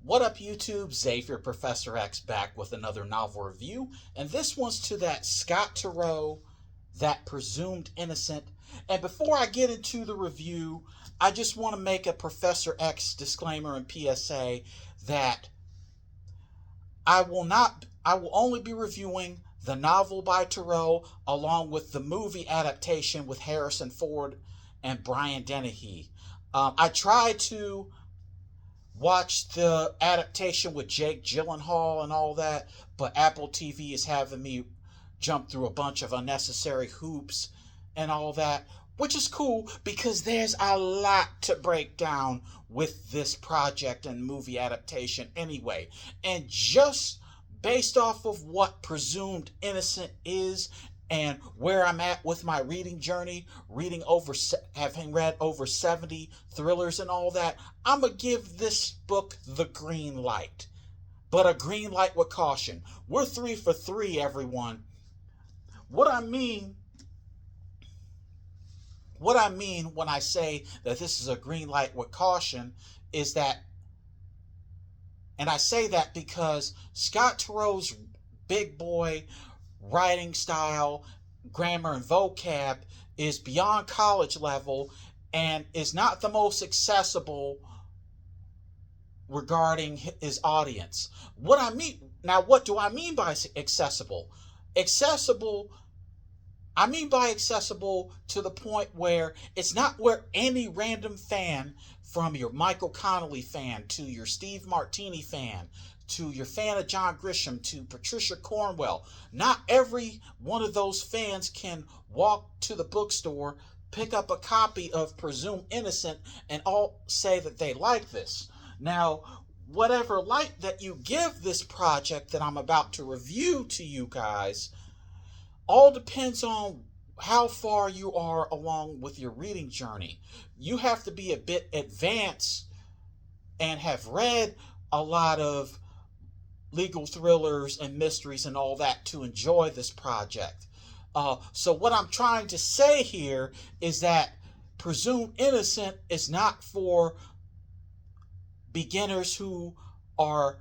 What up, YouTube? Xavier Professor X back with another novel review, and this one's to that Scott Turow, That Presumed Innocent. And before I get into the review, I just want to make a Professor X disclaimer and PSA that I will only be reviewing the novel by Turow along with the movie adaptation with Harrison Ford and Brian Dennehy. I tried to watch the adaptation with Jake Gyllenhaal and all that, but Apple TV is having me jump through a bunch of unnecessary hoops and all that, which is cool because there's a lot to break down with this project and movie adaptation anyway. And just based off of what Presumed Innocent is and where I'm at with my reading journey, having read over 70 thrillers and all that, I'm going to give this book the green light. But a green light with caution. We're 3 for 3, everyone. What I mean when I say that this is a green light with caution is that, and I say that because Scott Turow's big boy writing style, grammar, and vocab is beyond college level and is not the most accessible regarding his audience. What do I mean by accessible? I mean by accessible to the point where it's not where any random fan, from your Michael Connelly fan to your Steve Martini fan to your fan of John Grisham to Patricia Cornwell, not every one of those fans can walk to the bookstore, pick up a copy of Presumed Innocent, and all say that they like this. Now, whatever light that you give this project that I'm about to review to you guys all depends on how far you are along with your reading journey. You have to be a bit advanced and have read a lot of legal thrillers and mysteries and all that to enjoy this project. So what I'm trying to say here is that Presumed Innocent is not for beginners who are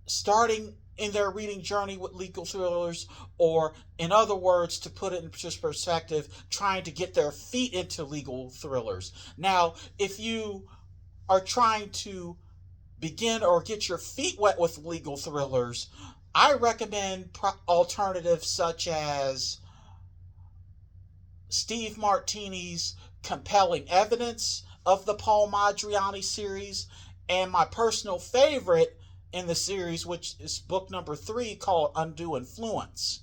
starting in their reading journey with legal thrillers, or in other words, to put it in perspective, trying to get their feet into legal thrillers. Now, if you are trying to begin or get your feet wet with legal thrillers, I recommend alternatives such as Steve Martini's Compelling Evidence of the Paul Madriani series, and my personal favorite in the series, which is book number 3, called Undue Influence.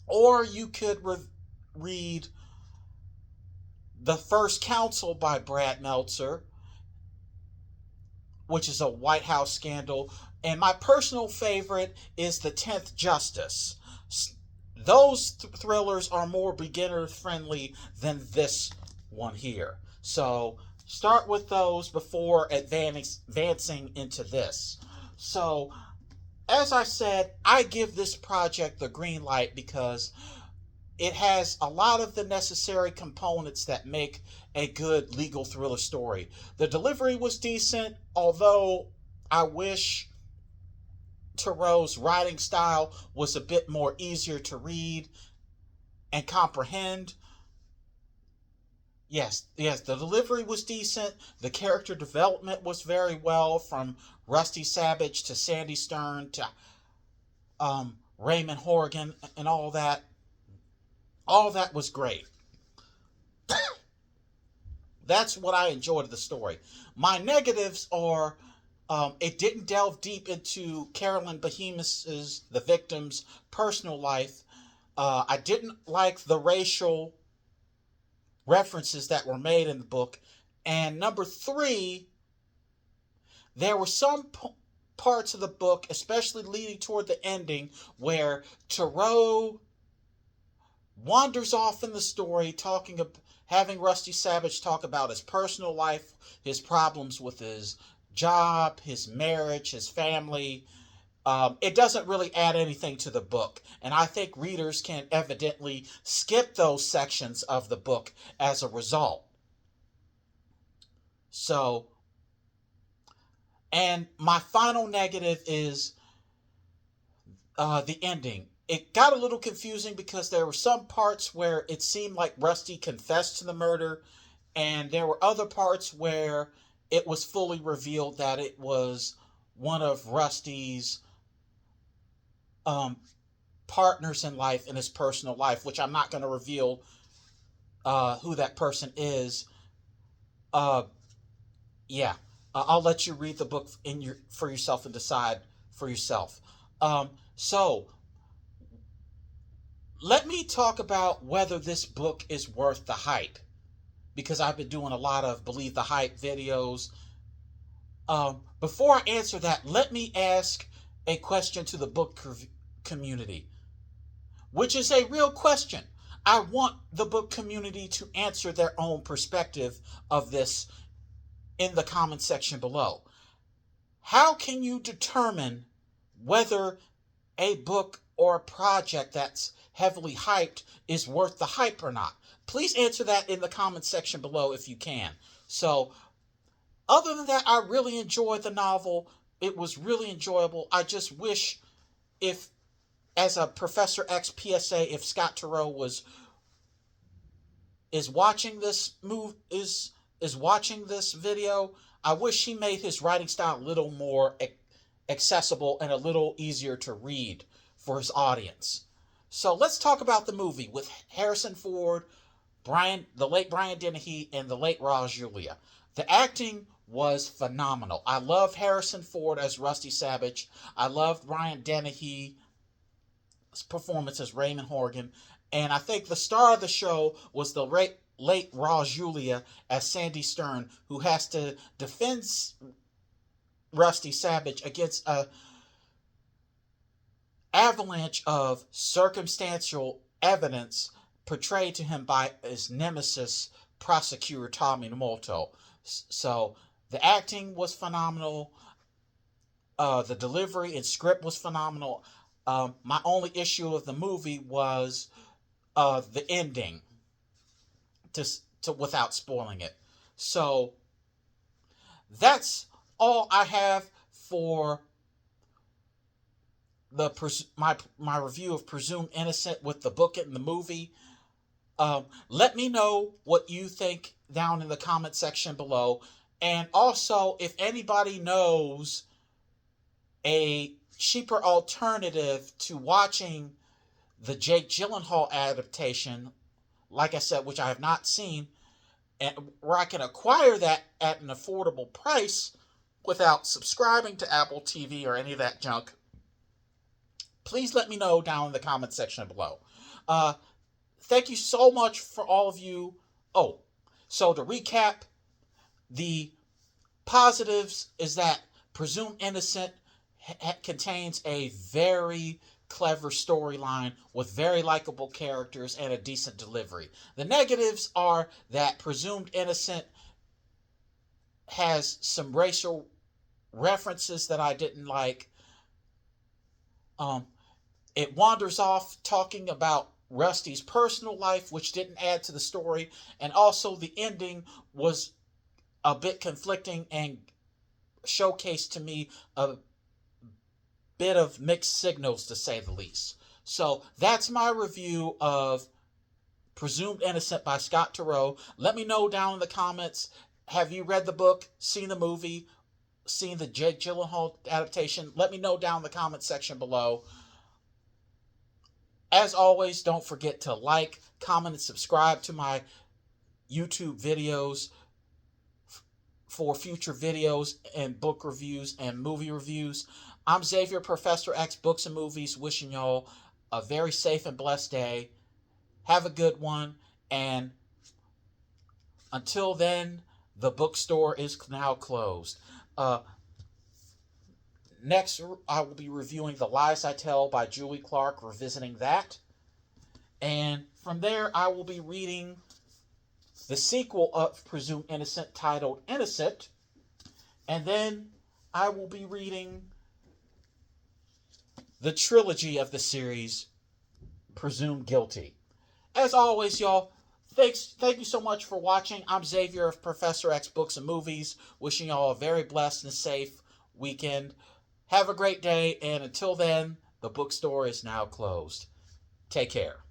Or you could read The First Counsel by Brad Meltzer, which is a White House scandal. And my personal favorite is The 10th Justice. Those thrillers are more beginner friendly than this one here. So start with those before advancing into this. So, as I said, I give this project the green light because it has a lot of the necessary components that make a good legal thriller story. The delivery was decent, although I wish Turow's writing style was a bit more easier to read and comprehend. Yes, the delivery was decent. The character development was very well, from Rusty Savage to Sandy Stern to Raymond Horgan and all that. All that was great. That's what I enjoyed of the story. My negatives are it didn't delve deep into Carolyn Behemoth's, the victim's, personal life. I didn't like the racial references that were made in the book. And number 3, there were some parts of the book, especially leading toward the ending, where Turow wanders off in the story, having Rusty Savage talk about his personal life, his problems with his job, his marriage, his family. It doesn't really add anything to the book, and I think readers can evidently skip those sections of the book as a result. So, And my final negative is the ending. It got a little confusing because there were some parts where it seemed like Rusty confessed to the murder, and there were other parts where it was fully revealed that it was one of Rusty's um, partners in life, in his personal life, which I'm not going to reveal who that person is. Uh, yeah, I'll let you read the book for yourself and decide for yourself. So let me talk about whether this book is worth the hype, because I've been doing a lot of believe the hype videos. Before I answer that, let me ask a question to the book community, which is a real question. I want the book community to answer their own perspective of this in the comment section below. How can you determine whether a book or a project that's heavily hyped is worth the hype or not? Please answer that in the comment section below if you can. So, other than that, I really enjoyed the novel. It was really enjoyable. I just wish, if, as a Professor X PSA, if Scott Turow is watching this is watching this video, I wish he made his writing style a little more accessible and a little easier to read for his audience. So let's talk about the movie with Harrison Ford, the late Brian Dennehy, and the late Raul Julia. The acting was phenomenal. I love Harrison Ford as Rusty Savage. I loved Brian Dennehy's performance as Raymond Horgan. And I think the star of the show was the late Raul Julia as Sandy Stern, who has to defend Rusty Savage against a avalanche of circumstantial evidence portrayed to him by his nemesis, prosecutor Tommy Molto. So the acting was phenomenal. The delivery and script was phenomenal. My only issue of the movie was the ending, to without spoiling it. So that's all I have for my review of Presumed Innocent with the book and the movie. Let me know what you think down in the comment section below. And also, if anybody knows a cheaper alternative to watching the Jake Gyllenhaal adaptation, like I said, which I have not seen, and where I can acquire that at an affordable price without subscribing to Apple TV or any of that junk, please let me know down in the comment section below. Thank you so much for all of you. Oh, so to recap, the positives is that Presumed Innocent contains a very clever storyline with very likable characters and a decent delivery. The negatives are that Presumed Innocent has some racial references that I didn't like. It wanders off talking about Rusty's personal life, which didn't add to the story, and also the ending was a bit conflicting and showcased to me a bit of mixed signals, to say the least. So that's my review of Presumed Innocent by Scott Turow. Let me know down in the comments, have you read the book, seen the movie, seen the Jake Gyllenhaal adaptation? Let me know down in the comment section below. As always, don't forget to like, comment, and subscribe to my YouTube videos for future videos and book reviews and movie reviews. I'm Xavier, Professor X Books and Movies, wishing y'all a very safe and blessed day. Have a good one, and until then, the bookstore is now closed. Next, I will be reviewing The Lies I Tell by Julie Clark, revisiting that. And from there, I will be reading the sequel of Presumed Innocent, titled Innocent. And then I will be reading the trilogy of the series, Presumed Guilty. As always, y'all, thank you so much for watching. I'm Xavier of Professor X Books and Movies, wishing y'all a very blessed and safe weekend. Have a great day, and until then, the bookstore is now closed. Take care.